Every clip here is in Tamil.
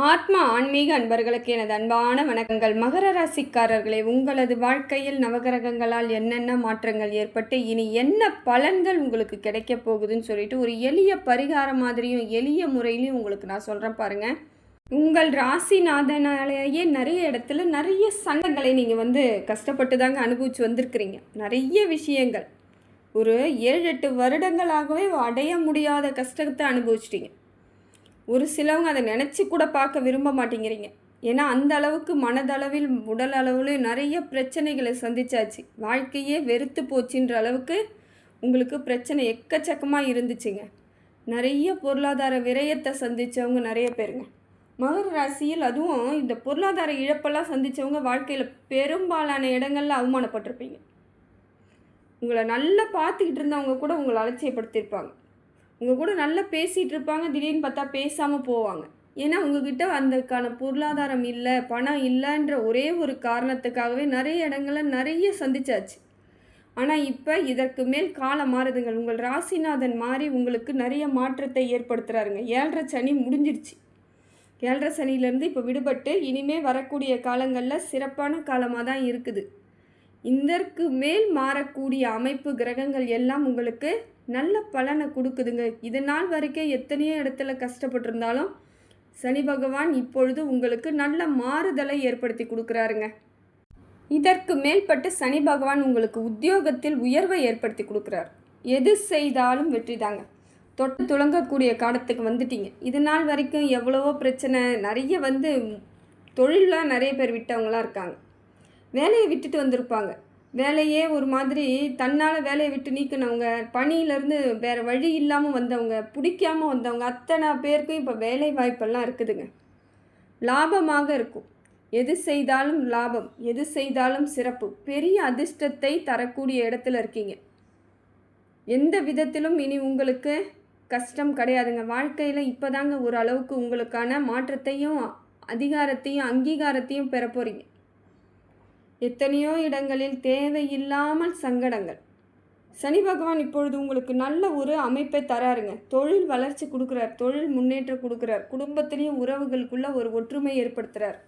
ஆத்மா ஆன்மீக அன்பர்களுக்கு எனது அன்பான வணக்கங்கள். மகர ராசிக்காரர்களே, உங்களது வாழ்க்கையில் நவகிரகங்களால் என்னென்ன மாற்றங்கள் ஏற்பட்டு இனி என்ன பலன்கள் உங்களுக்கு கிடைக்க போகுதுன்னு சொல்லிட்டு ஒரு எளிய பரிகாரம் மாதிரியும் எளிய முறையிலையும் உங்களுக்கு நான் சொல்கிறேன் பாருங்கள். உங்கள் ராசிநாதனாலேயே நிறைய இடத்துல நிறைய சங்கங்களை நீங்கள் கஷ்டப்பட்டு தாங்க அனுபவிச்சு வந்திருக்கிறீங்க. நிறைய விஷயங்கள் ஒரு 7-8 வருடங்களாகவே அடைய முடியாத கஷ்டத்தை அனுபவிச்சிட்டிங்க. ஒரு சிலவங்க அதை நினச்சி கூட பார்க்க விரும்ப மாட்டேங்கிறீங்க. ஏன்னா அந்த அளவுக்கு மனதளவில் உடல் அளவில் நிறைய பிரச்சனைகளை சந்திச்சாச்சு. வாழ்க்கையே வெறுத்து போச்சுன்ற அளவுக்கு உங்களுக்கு பிரச்சனை எக்கச்சக்கமாக இருந்துச்சுங்க. நிறைய பொருளாதார விரயத்தை சந்தித்தவங்க நிறைய பேருங்க. மகர ராசியில் அதுவும் இந்த பொருளாதார இழப்பெல்லாம் சந்தித்தவங்க வாழ்க்கையில் பெரும்பாலான இடங்களில் அவமானப்பட்டிருப்பீங்க. உங்களை நல்லா பார்த்துக்கிட்டு இருந்தவங்க கூட உங்களை அலட்சியப்படுத்தியிருப்பாங்க. உங்கள் கூட நல்லா பேசிகிட்டு இருப்பாங்க, திடீர்னு பார்த்தா பேசாமல் போவாங்க. ஏன்னா உங்ககிட்ட அதுக்கான பொருளாதாரம் இல்லை, பணம் இல்லைன்ற ஒரே ஒரு காரணத்துக்காகவே நிறைய இடங்களில் நிறைய சந்திச்சாச்சு. ஆனால் இப்போ இதற்கு மேல் காலம் மாறுதுங்க. உங்கள் ராசிநாதன் மாறி உங்களுக்கு நிறைய மாற்றத்தை ஏற்படுத்துகிறாருங்க. 7.5 சனி முடிஞ்சிருச்சு. 7.5 சனியிலேருந்து இப்போ விடுபட்டு இனிமேல் வரக்கூடிய காலங்களில் சிறப்பான காலமாக தான் இருக்குது. இதற்கு மேல் மாறக்கூடிய அமைப்பு கிரகங்கள் எல்லாம் உங்களுக்கு நல்ல பலனை கொடுக்குதுங்க. இது நாள் வரைக்கும் எத்தனையோ இடத்துல கஷ்டப்பட்டிருந்தாலும் சனி பகவான் இப்பொழுது உங்களுக்கு நல்ல மாறுதலை ஏற்படுத்தி கொடுக்குறாருங்க. இதற்கு மேல்பட்டு சனி பகவான் உங்களுக்கு உத்தியோகத்தில் உயர்வை ஏற்படுத்தி கொடுக்குறார். எது செய்தாலும் வெற்றி தாங்க. தொட்டு துளங்கக்கூடிய காலத்துக்கு வந்துட்டீங்க. இது நாள் வரைக்கும் எவ்வளவோ பிரச்சனை, நிறைய தொழிலெலாம் நிறைய பேர் விட்டவங்களாம் இருக்காங்க. வேலையை விட்டுட்டு வந்திருப்பாங்க. வேலையே ஒரு மாதிரி தன்னால் வேலையை விட்டு நீக்கினவங்க, பணியிலேருந்து வேறு வழி இல்லாமல் வந்தவங்க, பிடிக்காமல் வந்தவங்க, அத்தனை பேருக்கும் இப்போ வேலை வாய்ப்பெல்லாம் இருக்குதுங்க. லாபமாக இருக்கும். எது செய்தாலும் லாபம், எது செய்தாலும் சிறப்பு, பெரிய அதிர்ஷ்டத்தை தரக்கூடிய இடத்துல இருக்கீங்க. எந்த விதத்திலும் இனி உங்களுக்கு கஷ்டம் கிடையாதுங்க. வாழ்க்கையில் இப்போ தாங்க ஒரு அளவுக்கு உங்களுக்கான மாற்றத்தையும் அதிகாரத்தையும் அங்கீகாரத்தையும் பெற போகிறீங்க. எத்தனையோ இடங்களில் தேவையில்லாமல் சங்கடங்கள். சனி பகவான் இப்பொழுது உங்களுக்கு நல்ல ஒரு அமைப்பை தராருங்க. தொழில் வளர்ச்சி கொடுக்குறார், தொழில் முன்னேற்றம் கொடுக்குறார், குடும்பத்திலையும் உறவுகளுக்குள்ள ஒரு ஒற்றுமை ஏற்படுத்துகிறார்.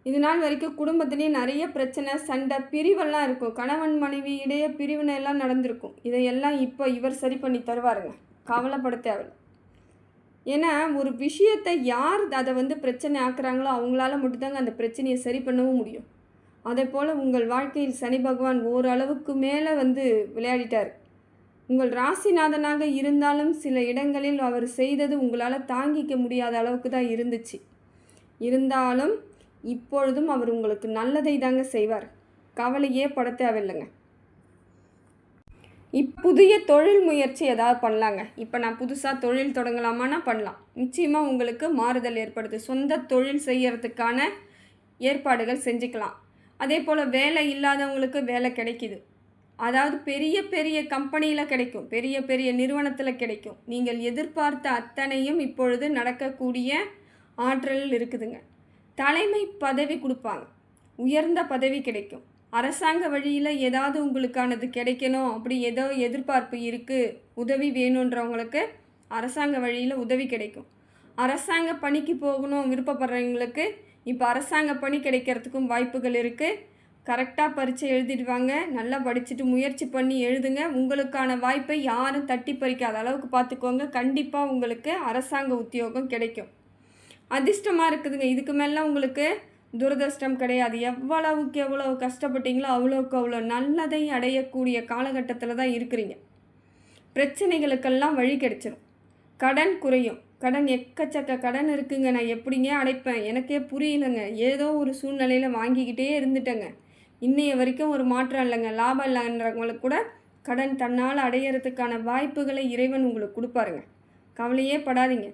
இது நாள் வரைக்கும் குடும்பத்திலையும் நிறைய பிரச்சனை, சண்டை, பிரிவெல்லாம் இருக்கும். கணவன் மனைவி இடையே பிரிவினை எல்லாம் நடந்திருக்கும். இதையெல்லாம் இப்போ இவர் சரி பண்ணி தருவாருங்க. கவலைப்பட தேவையில்லை. ஏன்னா ஒரு விஷயத்தை யார் அதை பிரச்சனை ஆக்குறாங்களோ அவங்களால மட்டும்தாங்க அந்த பிரச்சனையை சரி பண்ணவும் முடியும். அதே போல் உங்கள் வாழ்க்கையில் சனி பகவான் ஓரளவுக்கு மேலே விளையாடிட்டார். உங்கள் ராசிநாதனாக இருந்தாலும் சில இடங்களில் அவர் செய்தது உங்களால் தாங்கிக்க முடியாத அளவுக்கு தான் இருந்துச்சு. இருந்தாலும் இப்பொழுதும் அவர் உங்களுக்கு நல்லதை தாங்க செய்வார். கவலையே பட தேவையில்லைங்க. புதிய தொழில் முயற்சி ஏதாவது பண்ணலாங்க. இப்போ நான் புதுசாக தொழில் தொடங்கலாமான்னா பண்ணலாம். நிச்சயமாக உங்களுக்கு மாறுதல் ஏற்படுது. சொந்த தொழில் செய்கிறதுக்கான ஏற்பாடுகள் செஞ்சுக்கலாம். அதே போல் வேலை இல்லாதவங்களுக்கு வேலை கிடைக்கிது. அதாவது பெரிய பெரிய கம்பெனியில் கிடைக்கும், பெரிய பெரிய நிறுவனத்தில் கிடைக்கும். நீங்கள் எதிர்பார்த்த அத்தனையும் இப்பொழுது நடக்கக்கூடிய ஆற்றல் இருக்குதுங்க. தலைமை பதவி கொடுப்பாங்க, உயர்ந்த பதவி கிடைக்கும். அரசாங்க வழியில் ஏதாவது உங்களுக்கானது கிடைக்கணும், அப்படி ஏதோ எதிர்பார்ப்பு இருக்குது, உதவி வேணுன்றவங்களுக்கு அரசாங்க வழியில் உதவி கிடைக்கும். அரசாங்க பணிக்கு போகணும் விருப்பப்படுறவங்களுக்கு இப்போ அரசாங்க பணி கிடைக்கிறதுக்கும் வாய்ப்புகள் இருக்குது. கரெக்டாக பரீட்சை எழுதிடுவாங்க. நல்லா படிச்சுட்டு முயற்சி பண்ணி எழுதுங்க. உங்களுக்கான வாய்ப்பை யாரும் தட்டி பறிக்காத அளவுக்கு பார்த்துக்கோங்க. கண்டிப்பாக உங்களுக்கு அரசாங்க உத்தியோகம் கிடைக்கும். அதிர்ஷ்டமாக இருக்குதுங்க. இதுக்கு மேலே உங்களுக்கு துரதிர்ஷ்டம் கிடையாது. எவ்வளவுக்கு எவ்வளோ கஷ்டப்பட்டீங்களோ அவ்வளோக்கு அவ்வளோ நல்லதை அடையக்கூடிய காலகட்டத்தில் தான் இருக்கிறீங்க. பிரச்சனைகளுக்கெல்லாம் வழி கிடைச்சிடும். கடன் குறையும். கடன் எக்கச்சக்க கடன் இருக்குங்க. நான் எப்படிங்க அடைப்பேன், எனக்கே புரியலைங்க. ஏதோ ஒரு சூழ்நிலையில் வாங்கிக்கிட்டே இருந்துட்டேங்க. இன்னைய வரைக்கும் ஒரு மாற்றம் இல்லைங்க. லாபம் இல்லைன்றவங்களுக்கு கூட கடன் தன்னால் அடையிறதுக்கான வாய்ப்புகளை இறைவன் உங்களுக்கு கொடுப்பாருங்க. கவலையே படாதீங்க.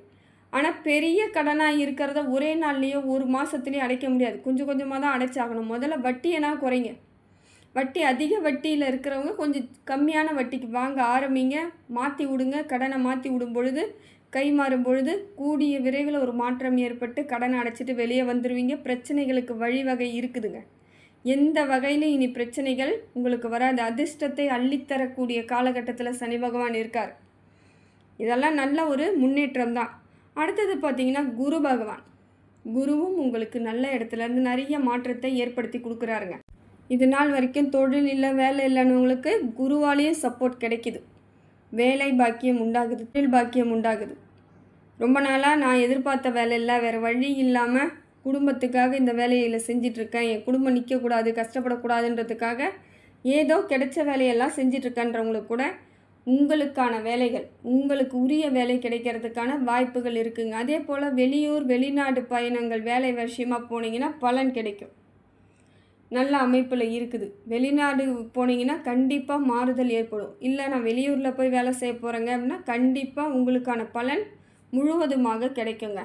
ஆனால் பெரிய கடனாக இருக்கிறத ஒரே நாள்லேயோ ஒரு மாதத்துலேயும் அடைக்க முடியாது. கொஞ்சம் கொஞ்சமாக தான் அடைச்சாகணும். முதல்ல வட்டியனா குறைங்க. வட்டி அதிக வட்டியில் இருக்கிறவங்க கொஞ்சம் கம்மியான வட்டிக்கு வாங்க ஆரம்பிங்க. மாற்றி விடுங்க. கடனை மாற்றி விடும் பொழுது, கை மாறும் பொழுது கூடிய விரைவில் ஒரு மாற்றம் ஏற்பட்டு கடனை அடைச்சிட்டு வெளியே வந்துடுவீங்க. பிரச்சனைகளுக்கு வழிவகை இருக்குதுங்க. எந்த வகையிலும் இனி பிரச்சனைகள் உங்களுக்கு வராது. அதிர்ஷ்டத்தை அள்ளித்தரக்கூடிய காலகட்டத்தில் சனி பகவான் இருக்கார். இதெல்லாம் நல்ல ஒரு முன்னேற்றம் தான். அடுத்தது பார்த்தீங்கன்னா குரு பகவான். குருவும் உங்களுக்கு நல்ல இடத்துலேருந்து நிறைய மாற்றத்தை ஏற்படுத்தி கொடுக்குறாருங்க. இது நாள் வரைக்கும் தொழில் இல்லை, வேலை இல்லைன்னவங்களுக்கு குருவாலேயும் சப்போர்ட் கிடைக்கிது. வேலை பாக்கியம் உண்டாகுது, தொழில் பாக்கியம் உண்டாகுது. ரொம்ப நாளாக நான் எதிர்பார்த்த வேலை இல்லை, வேறு வழி இல்லாமல் குடும்பத்துக்காக இந்த வேலையில் செஞ்சிட்ருக்கேன், என் குடும்பம் நிற்கக்கூடாது, கஷ்டப்படக்கூடாதுன்றதுக்காக ஏதோ கிடைச்ச வேலையெல்லாம் செஞ்சிட்ருக்கேன்றவங்களுக்கு கூட உங்களுக்கான வேலைகள், உங்களுக்கு உரிய வேலை கிடைக்கிறதுக்கான வாய்ப்புகள் இருக்குங்க. அதே போல் வெளியூர் வெளிநாடு பயணங்கள் வேலை விஷயமாக போனீங்கன்னா பலன் கிடைக்கும். நல்ல அமைப்பில் இருக்குது. வெளிநாடு போனீங்கன்னா கண்டிப்பாக மாறுதல் ஏற்படும். இல்லை நான் வெளியூரில் போய் வேலை செய்ய போகிறேங்க அப்படின்னா கண்டிப்பாக உங்களுக்கான பலன் முழுவதுமாக கிடைக்குங்க.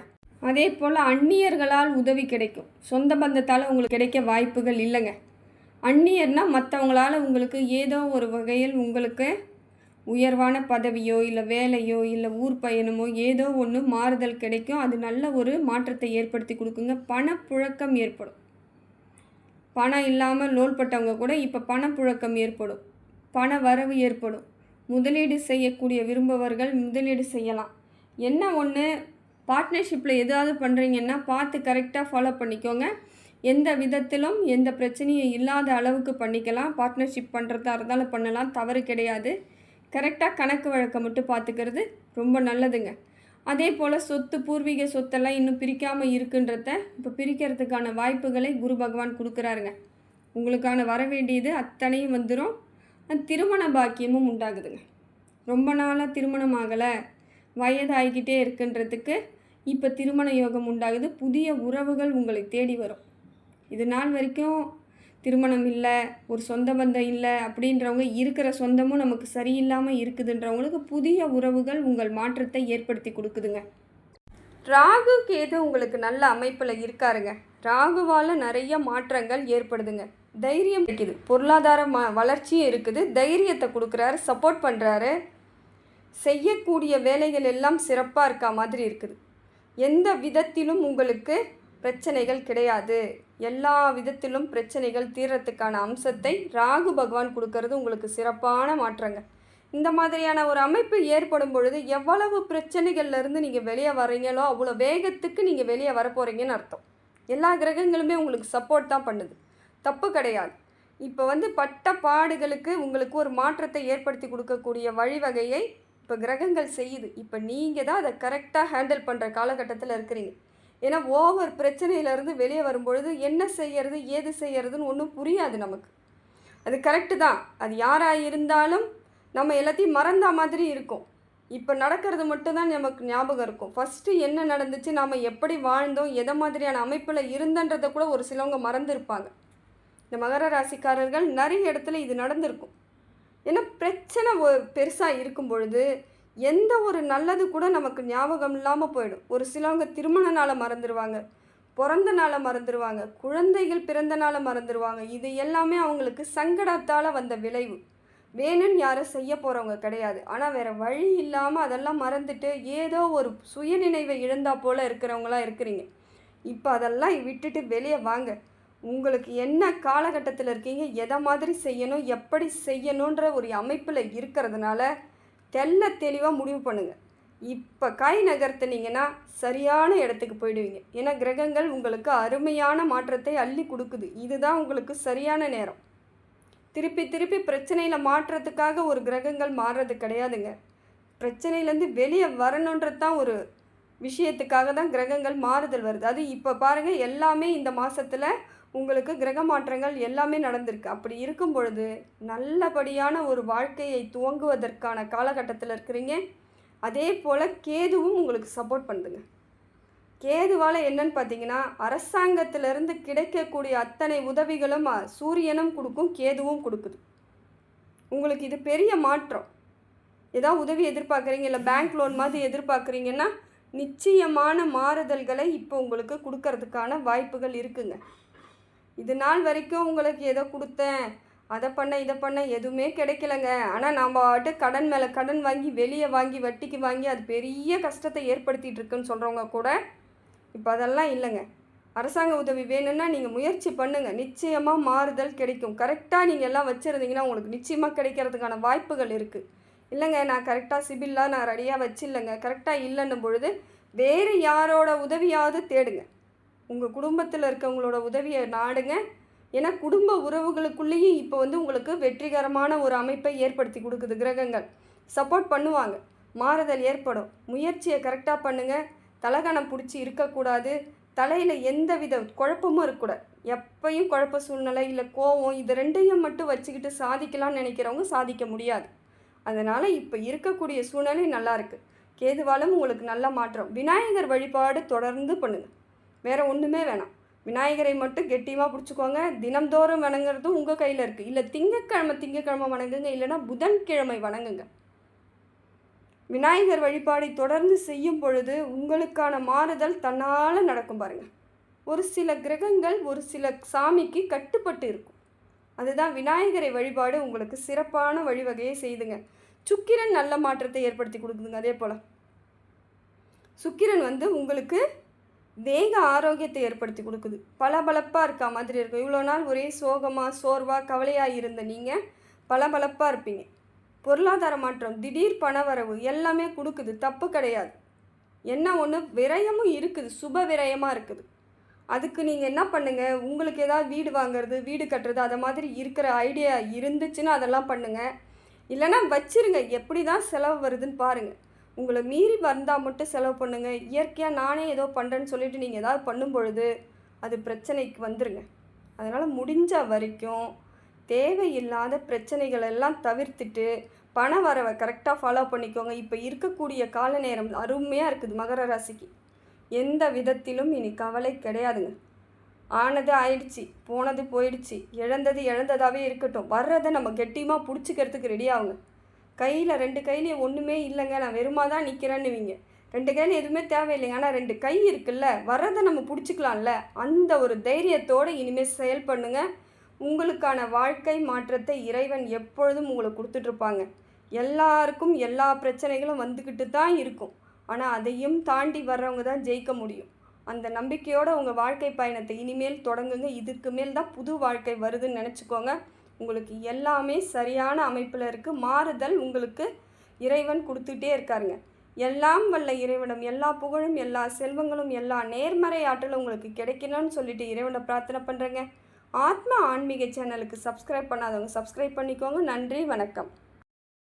அதே போல் அந்நியர்களால் உதவி கிடைக்கும். சொந்த பந்தத்தால் உங்களுக்கு கிடைக்க வாய்ப்புகள் இல்லைங்க. அந்நியர்னால் மற்றவங்களால் உங்களுக்கு ஏதோ ஒரு வகையில் உங்களுக்கு உயர்வான பதவியோ இல்லை வேலையோ இல்லை ஊர் பயணமோ ஏதோ ஒன்று மாறுதல் கிடைக்கும். அது நல்ல ஒரு மாற்றத்தை ஏற்படுத்தி கொடுக்குங்க. பணப்புழக்கம் ஏற்படும். பணம் இல்லாமல் லோல்பட்டவங்க கூட இப்போ பணப்புழக்கம் ஏற்படும், பண வரவு ஏற்படும். முதலீடு செய்யக்கூடிய விரும்பவர்கள் முதலீடு செய்யலாம். என்ன ஒன்று, பார்ட்னர்ஷிப்பில் எதாவது பண்ணுறீங்கன்னா பார்த்து கரெக்டாக ஃபாலோ பண்ணிக்கோங்க. எந்த விதத்திலும் எந்த பிரச்சனையும் இல்லாத அளவுக்கு பண்ணிக்கலாம். பார்ட்னர்ஷிப் பண்ணுறதா இருந்தாலும் பண்ணலாம், தவறு கிடையாது. கரெக்டாக கணக்கு வழக்கை மட்டும் பார்த்துக்கிறது ரொம்ப நல்லதுங்க. அதே போல் சொத்து, பூர்வீக சொத்தெல்லாம் இன்னும் பிரிக்காமல் இருக்குன்றத இப்போ பிரிக்கிறதுக்கான வாய்ப்புகளை குரு பகவான் கொடுக்குறாருங்க. உங்களுக்கான வர வேண்டியது அத்தனையும் வந்துடும். திருமண பாக்கியமும் உண்டாகுதுங்க. ரொம்ப நாளாக திருமணம் ஆகலை, வயதாகிக்கிட்டே இருக்குன்றதுக்கு இப்போ திருமண யோகம் உண்டாகுது. புதிய உறவுகள் உங்களை தேடி வரும். இது நாள் வரைக்கும் திருமணம் இல்லை, ஒரு சொந்த பந்தம் இல்லை அப்படின்றவங்க, இருக்கிற சொந்தமும் நமக்கு சரியில்லாமல் இருக்குதுன்றவங்களுக்கு புதிய உறவுகள் உங்கள் மாற்றத்தை ஏற்படுத்தி கொடுக்குதுங்க. ராகு கேது உங்களுக்கு நல்ல அமைப்பில் இருக்காருங்க. ராகுவால் நிறைய மாற்றங்கள் ஏற்படுதுங்க. தைரியம் இருக்குது, பொருளாதார வளர்ச்சியும் இருக்குது, தைரியத்தை கொடுக்குறாரு, சப்போர்ட் பண்ணுறாரு. செய்யக்கூடிய வேலைகள் எல்லாம் சிறப்பாக இருக்கா மாதிரி இருக்குது. எந்த விதத்திலும் உங்களுக்கு பிரச்சனைகள் கிடையாது. எல்லா விதத்திலும் பிரச்சனைகள் தீர்றதுக்கான அம்சத்தை ராகு பகவான் கொடுக்கறது உங்களுக்கு சிறப்பான மாற்றங்க. இந்த மாதிரியான ஒரு அமைப்பு ஏற்படும் பொழுது எவ்வளவு பிரச்சனைகள்லேருந்து நீங்கள் வெளியே வர்றீங்களோ அவ்வளோ வேகத்துக்கு நீங்கள் வெளியே வரப்போகிறீங்கன்னு அர்த்தம். எல்லா கிரகங்களுமே உங்களுக்கு சப்போர்ட் தான் பண்ணுது, தப்பு கிடையாது. இப்போ பட்ட பாடுகளுக்கு உங்களுக்கு ஒரு மாற்றத்தை ஏற்படுத்தி கொடுக்கக்கூடிய வழிவகையை இப்போ கிரகங்கள் செய்யுது. இப்போ நீங்கள் தான் அதை கரெக்டாக ஹேண்டில் பண்ணுற காலகட்டத்தில் இருக்கிறீங்க. ஏன்னா ஓவர் பிரச்சனையிலேருந்து வெளியே வரும்பொழுது என்ன செய்யறது ஏது செய்யறதுன்னு ஒன்றும் புரியாது நமக்கு. அது கரெக்டு தான். அது யாராக இருந்தாலும் நம்ம எல்லாத்தையும் மறந்த மாதிரி இருக்கும். இப்போ நடக்கிறது மட்டும்தான் நமக்கு ஞாபகம் இருக்கும். ஃபஸ்ட்டு என்ன நடந்துச்சு, நாம் எப்படி வாழ்ந்தோம், எதை மாதிரியான அமைப்பில் இருந்தன்றதை கூட ஒரு சிலவங்க மறந்துருப்பாங்க. இந்த மகர ராசிக்காரர்கள் நிறைய இடத்துல இது நடந்திருக்கும். ஏன்னா பிரச்சனை பெருசாக இருக்கும் பொழுது எந்த ஒரு நல்லது கூட நமக்கு ஞாபகம் இல்லாமல் போயிடும். ஒரு சிலவங்க திருமண நாளை மறந்துடுவாங்க, பிறந்த நாளை மறந்துடுவாங்க, குழந்தைகள் பிறந்த நாளை மறந்துடுவாங்க. இது எல்லாமே அவங்களுக்கு சங்கடத்தால் வந்த விளைவு. வேணும்னு யாரும் செய்ய போகிறவங்க கிடையாது. ஆனால் வேறு வழி இல்லாமல் அதெல்லாம் மறந்துட்டு ஏதோ ஒரு சுயநினைவை இழந்தா போல் இருக்கிறவங்களாம் இருக்கிறீங்க. இப்போ அதெல்லாம் விட்டுட்டு வெளியே வாங்க. உங்களுக்கு என்ன காலகட்டத்தில் இருக்கீங்க, எதை மாதிரி செய்யணும், எப்படி செய்யணுன்ற ஒரு அமைப்பில் இருக்கிறதுனால தெளிவாக முடிவு பண்ணுங்கள். இப்போ கை நகர்த்தினீங்கன்னா சரியான இடத்துக்கு போயிடுவீங்க. ஏன்னா கிரகங்கள் உங்களுக்கு அருமையான மாற்றத்தை அள்ளி கொடுக்குது. இதுதான் உங்களுக்கு சரியான நேரம். திருப்பி பிரச்சனையில் மாற்றத்துக்காக ஒரு கிரகங்கள் மாறுறது கிடையாதுங்க. பிரச்சனையிலேருந்து வெளியே வரணுன்றது தான் ஒரு விஷயத்துக்காக தான் கிரகங்கள் மாறுதல் வருது. அது இப்போ பாருங்கள், எல்லாமே இந்த மாதத்தில் உங்களுக்கு கிரக மாற்றங்கள் எல்லாமே நடந்திருக்கு. அப்படி இருக்கும் பொழுது நல்லபடியான ஒரு வாழ்க்கையை துவங்குவதற்கான காலகட்டத்தில் இருக்கிறீங்க. அதே போல் கேதுவும் உங்களுக்கு சப்போர்ட் பண்ணுதுங்க. கேதுவால் என்னன்னு பார்த்தீங்கன்னா, அரசாங்கத்திலிருந்து கிடைக்கக்கூடிய அத்தனை உதவிகளும் சூரியனும் கொடுக்கும், கேதுவும் கொடுக்குது. உங்களுக்கு இது பெரிய மாற்றம். ஏதாவது உதவி எதிர்பார்க்குறீங்க, இல்லை பேங்க் லோன் மாதிரி எதிர்பார்க்குறீங்கன்னா நிச்சயமான மாறுதல்களை இப்போ உங்களுக்கு கொடுக்கறதுக்கான வாய்ப்புகள் இருக்குங்க. இது நாள் வரைக்கும் உங்களுக்கு எதை கொடுத்தேன், அதை பண்ண இதை பண்ண எதுவுமே கிடைக்கலங்க. ஆனால் நாம் வாட்டு கடன் மேலே கடன் வாங்கி வெளியே வாங்கி வட்டிக்கு வாங்கி அது பெரிய கஷ்டத்தை ஏற்படுத்திகிட்டு இருக்குன்னு சொல்கிறவங்க கூட இப்போ அதெல்லாம் இல்லைங்க. அரசாங்க உதவி வேணும்னா நீங்கள் முயற்சி பண்ணுங்கள், நிச்சயமாக மாறுதல் கிடைக்கும். கரெக்டாக நீங்கள் எல்லாம் வச்சுருந்தீங்கன்னா உங்களுக்கு நிச்சயமாக கிடைக்கிறதுக்கான வாய்ப்புகள் இருக்குது. இல்லைங்க நான் கரெக்டாக சிபில்லாம் நான் ரெடியாக வச்சில்லைங்க, கரெக்டாக இல்லைன்னும் பொழுது வேறு யாரோட உதவியாவது தேடுங்க. உங்கள் குடும்பத்தில் இருக்கவங்களோட உதவியை நாடுங்க. ஏன்னா குடும்ப உறவுகளுக்குள்ளேயும் இப்போ உங்களுக்கு வெற்றிகரமான ஒரு அமைப்பை ஏற்படுத்தி கொடுக்குது. கிரகங்கள் சப்போர்ட் பண்ணுவாங்க. மாறுதல் ஏற்படும். முயற்சியை கரெக்டாக பண்ணுங்கள். தலகணம் பிடிச்சி இருக்கக்கூடாது. தலையில் எந்த வித குழப்பமும் இருக்கக்கூடாது. எப்பையும் குழப்ப சூழ்நிலை இல்லை கோவம் இது ரெண்டையும் மட்டும் வச்சுக்கிட்டு சாதிக்கலாம்னு நினைக்கிறவங்க சாதிக்க முடியாது. அதனால் இப்போ இருக்கக்கூடிய சூழ்நிலை நல்லா இருக்குது. கேதுவாலும் உங்களுக்கு நல்ல மாற்றம். விநாயகர் வழிபாடு தொடர்ந்து பண்ணுங்கள். வேறு ஒன்றுமே வேணாம். விநாயகரை மட்டும் கெட்டியமாக பிடிச்சிக்கோங்க. தினம்தோறும் வணங்குறதும் உங்கள் கையில் இருக்குது. இல்லை திங்கக்கிழமை வணங்குங்க, இல்லைன்னா புதன்கிழமை வணங்குங்க. விநாயகர் வழிபாடை தொடர்ந்து செய்யும் பொழுது உங்களுக்கான மாறுதல் தன்னால் நடக்கும் பாருங்கள். ஒரு சில கிரகங்கள் ஒரு சில சாமிக்கு கட்டுப்பட்டு இருக்கும். அதுதான் விநாயகரை வழிபாடு உங்களுக்கு சிறப்பான வழிவகையை செய்துங்க. சுக்கிரன் நல்ல மாற்றத்தை ஏற்படுத்தி கொடுக்குதுங்க. அதே போல் சுக்கிரன் உங்களுக்கு தேக ஆரோக்கியத்தை ஏற்படுத்தி கொடுக்குது. பளபளப்பாக இருக்கா மாதிரி இருக்கும். இவ்வளோ நாள் ஒரே சோகமாக சோர்வாக கவலையாக இருந்த நீங்கள் பளபளப்பாக இருப்பீங்க. பொருளாதார மாற்றம், திடீர் பணவரவு எல்லாமே கொடுக்குது. தப்பு கிடையாது. என்ன ஒன்று விரயமும் இருக்குது, சுப விரயமாக இருக்குது. அதுக்கு நீங்கள் என்ன பண்ணுங்கள், உங்களுக்கு ஏதாவது வீடு வாங்கிறது வீடு கட்டுறது அதை மாதிரி இருக்கிற ஐடியா இருந்துச்சுன்னா அதெல்லாம் பண்ணுங்கள். இல்லைன்னா வச்சிருங்க. எப்படி தான் செலவு வருதுன்னு பாருங்கள். உங்களை மீறி வந்தால் மட்டும் செலவு பண்ணுங்கள். இயற்கையாக நானே ஏதோ பண்ணுறேன்னு சொல்லிவிட்டு நீங்கள் ஏதாவது பண்ணும் பொழுது அது பிரச்சனைக்கு வந்துடுங்க. அதனால் முடிஞ்ச வரைக்கும் தேவையில்லாத பிரச்சனைகள் எல்லாம் தவிர்த்துட்டு பண வரவை கரெக்டாக ஃபாலோ பண்ணிக்கோங்க. இப்போ இருக்கக்கூடிய கால நேரம் அருமையாக இருக்குது. மகர ராசிக்கு எந்த விதத்திலும் இனி கவலை கிடையாதுங்க. ஆனது ஆயிடுச்சு, போனது போயிடுச்சு, இழந்தது இழந்ததாகவே இருக்கட்டும். வர்றதை நம்ம கெட்டியமாக பிடிச்சிக்கிறதுக்கு ரெடியாகுங்க. ரெண்டு கையிலையும் ஒன்றுமே இல்லைங்க, நான் வெறுமாக தான் நிற்கிறேன்னுவீங்க. 2 கையில் எதுவுமே தேவையில்லைங்க. ஆனால் 2 கை இருக்குல்ல, வர்றதை நம்ம பிடிச்சிக்கலாம்ல, அந்த ஒரு தைரியத்தோடு இனிமேல் செயல் பண்ணுங்க. உங்களுக்கான வாழ்க்கை மாற்றத்தை இறைவன் எப்பொழுதும் உங்களுக்கு கொடுத்துட்ருப்பாங்க. எல்லாருக்கும் எல்லா பிரச்சனைகளும் வந்துக்கிட்டு தான் இருக்கும். ஆனால் அதையும் தாண்டி வர்றவங்க தான் ஜெயிக்க முடியும். அந்த நம்பிக்கையோடு உங்கள் வாழ்க்கை பயணத்தை இனிமேல் தொடங்குங்க. இதுக்கு மேல் தான் புது வாழ்க்கை வருதுன்னு நினச்சிக்கோங்க. உங்களுக்கு எல்லாமே சரியான அமைப்பில் இருக்குது. மாறுதல் உங்களுக்கு இறைவன் கொடுத்துட்டே இருக்காருங்க. எல்லாம் வல்ல இறைவனும் எல்லா புகழும் எல்லா செல்வங்களும் எல்லா நேர்மறை ஆற்றலும் உங்களுக்கு கிடைக்கணும்னு சொல்லிட்டு இறைவனை பிரார்த்தனை பண்ணுறேங்க. ஆத்மா ஆன்மீக சேனலுக்கு சப்ஸ்கிரைப் பண்ணாதவங்க சப்ஸ்கிரைப் பண்ணிக்கோங்க. நன்றி, வணக்கம்.